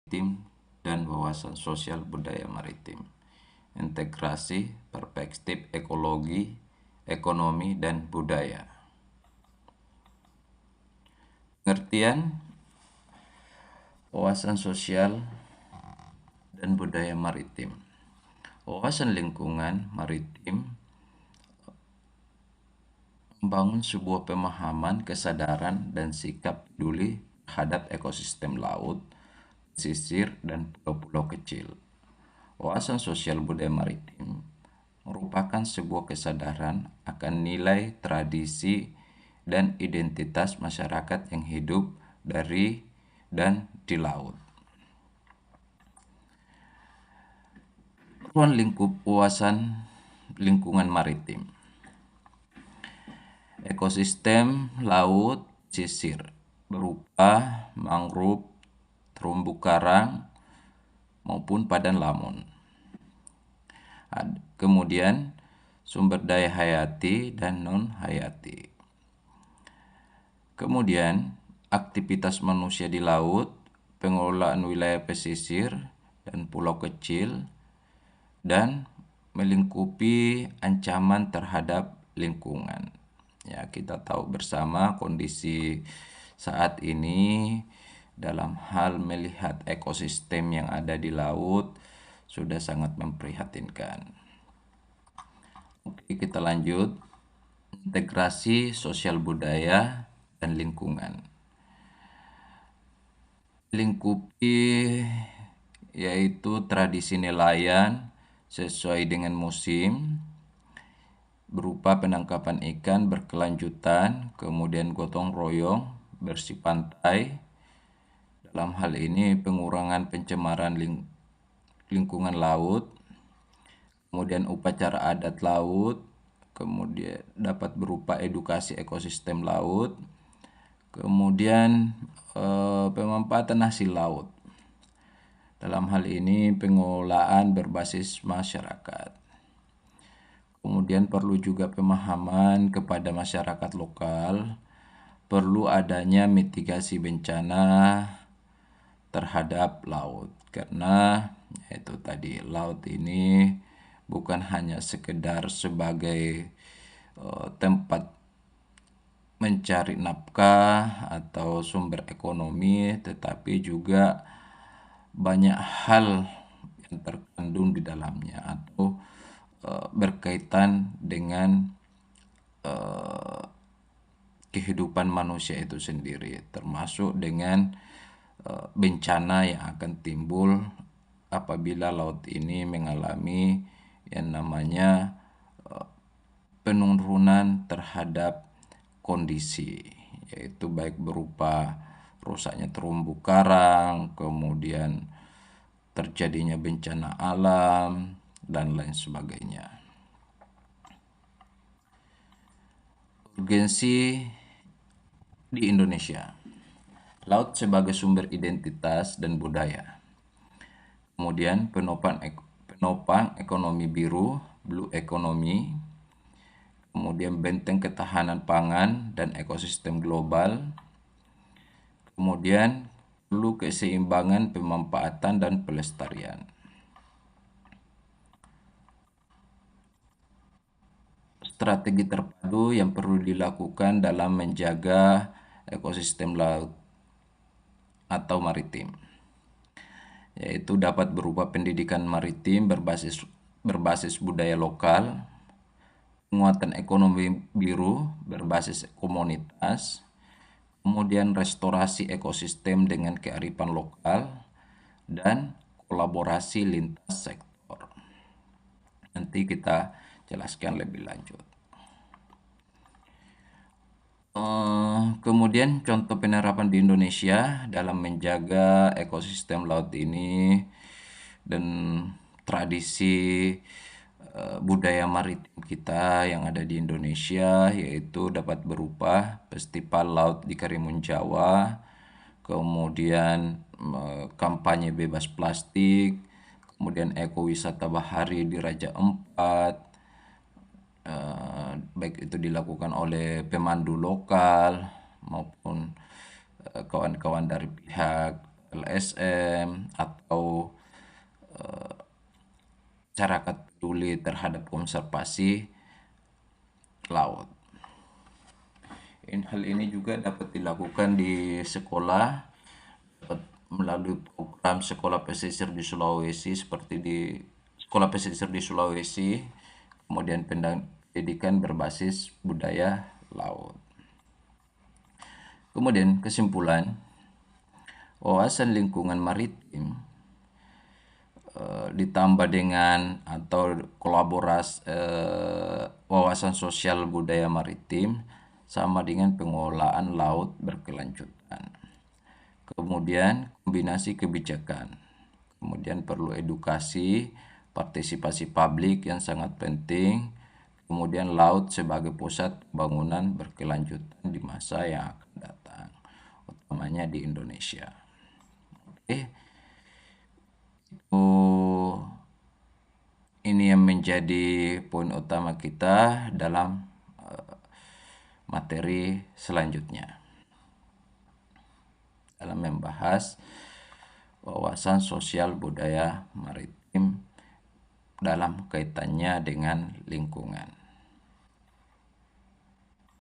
maritim dan wawasan sosial budaya maritim, integrasi perspektif ekologi, ekonomi, dan budaya. Pengertian wawasan sosial dan budaya maritim. Wawasan lingkungan maritim membangun sebuah pemahaman, kesadaran, dan sikap peduli terhadap ekosistem laut, pesisir, dan pulau-pulau kecil. Wawasan sosial budaya maritim merupakan sebuah kesadaran akan nilai, tradisi, dan identitas masyarakat yang hidup dari dan di laut. Ruang lingkup wawasan lingkungan maritim. Ekosistem laut pesisir berupa mangrove, terumbu karang, maupun padan lamun. Kemudian sumber daya hayati dan non-hayati. Kemudian aktivitas manusia di laut, pengelolaan wilayah pesisir dan pulau kecil, dan melingkupi ancaman terhadap lingkungan. Ya, kita tahu bersama kondisi saat ini dalam hal melihat ekosistem yang ada di laut sudah sangat memprihatinkan. Oke, kita lanjut. Integrasi sosial budaya dan lingkungan. Lingkupi yaitu tradisi nelayan sesuai dengan musim, berupa penangkapan ikan berkelanjutan, kemudian gotong royong, bersih pantai. Dalam hal ini pengurangan pencemaran lingkungan laut, kemudian upacara adat laut, kemudian dapat berupa edukasi ekosistem laut, kemudian pemanfaatan hasil laut. Dalam hal ini pengelolaan berbasis masyarakat. Kemudian perlu juga pemahaman kepada masyarakat lokal, perlu adanya mitigasi bencana terhadap laut. Karena itu tadi, laut ini bukan hanya sekedar sebagai tempat mencari nafkah atau sumber ekonomi, tetapi juga banyak hal yang terkandung di dalamnya atau berkaitan dengan kehidupan manusia itu sendiri, termasuk dengan bencana yang akan timbul apabila laut ini mengalami yang namanya penurunan terhadap kondisi, yaitu baik berupa rusaknya terumbu karang, kemudian terjadinya bencana alam, dan lain sebagainya. Urgensi di Indonesia. Laut sebagai sumber identitas dan budaya. Kemudian penopang ekonomi biru, blue economy. Kemudian benteng ketahanan pangan dan ekosistem global. Kemudian perlu keseimbangan pemanfaatan dan pelestarian. Strategi terpadu yang perlu dilakukan dalam menjaga ekosistem laut atau maritim, yaitu dapat berupa pendidikan maritim berbasis budaya lokal, penguatan ekonomi biru berbasis komunitas, kemudian restorasi ekosistem dengan kearifan lokal, dan kolaborasi lintas sektor. Nanti kita jelaskan lebih lanjut. Kemudian contoh penerapan di Indonesia dalam menjaga ekosistem laut ini dan tradisi budaya maritim kita yang ada di Indonesia, yaitu dapat berupa Festival Laut di Karimun Jawa, kemudian kampanye bebas plastik, kemudian ekowisata bahari di Raja Empat, baik itu dilakukan oleh pemandu lokal maupun kawan-kawan dari pihak LSM atau masyarakat peduli terhadap konservasi laut. Hal ini juga dapat dilakukan di sekolah, dapat melalui program sekolah pesisir di Sulawesi seperti di sekolah pesisir di Sulawesi, kemudian pendidikan berbasis budaya laut. Kemudian kesimpulan, wawasan lingkungan maritim ditambah dengan atau kolaborasi wawasan sosial budaya maritim sama dengan pengelolaan laut berkelanjutan. Kemudian kombinasi kebijakan. Kemudian perlu edukasi, partisipasi publik yang sangat penting. Kemudian laut sebagai pusat pembangunan berkelanjutan di masa yang akan datang, utamanya di Indonesia. Oke. Ini yang menjadi poin utama kita dalam materi selanjutnya dalam membahas wawasan sosial budaya maritim dalam kaitannya dengan lingkungan.